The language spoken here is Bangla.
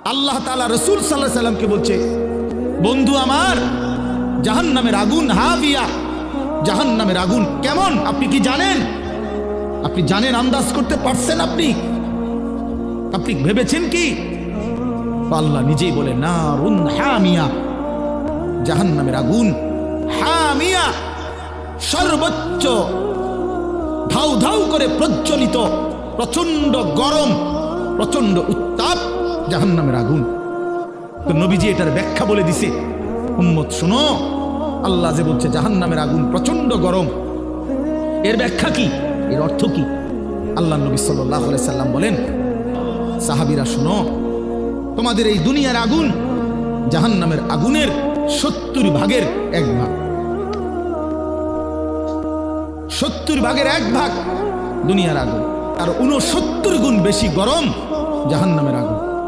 আল্লাহ তাআলা রাসূল সাল্লাল্লাহু আলাইহি সাল্লামকে বলছে, বন্ধু আমার, জাহান্নামের আগুন হাবিয়া, জাহান্নামের আগুন কেমন আপনি কি জানেন? আপনি জানেন, আন্দাজ করতে পারছেন? আপনি ভেবেছেন কি? আল্লাহ নিজেই বলে, নারুন হামিয়া, জাহান্নামের আগুন হামিয়া, সর্বোচ্চ ধাউ ধাউ করে প্রজ্বলিত, প্রচন্ড গরম, প্রচন্ড উত্তাপ জাহান্নামের আগুন। তো নবীজি এটার ব্যাখ্যা বলে দিছে, উম্মত শোনো, আল্লাহ যে বলছে জাহান্নামের আগুন প্রচন্ড গরম, এর ব্যাখ্যা কি, এর অর্থ কি? আল্লাহ নবী সাল্লাল্লাহু আলাইহি সাল্লাম বলেন, সাহাবীরা শোনো, তোমাদের এই দুনিয়ার আগুন জাহান্নামের আগুনের 70 ভাগের 1 ভাগ, 70 ভাগের 1 ভাগ দুনিয়ার আগুন, আর 69 গুণ বেশি গরম জাহান্নামের আগুন।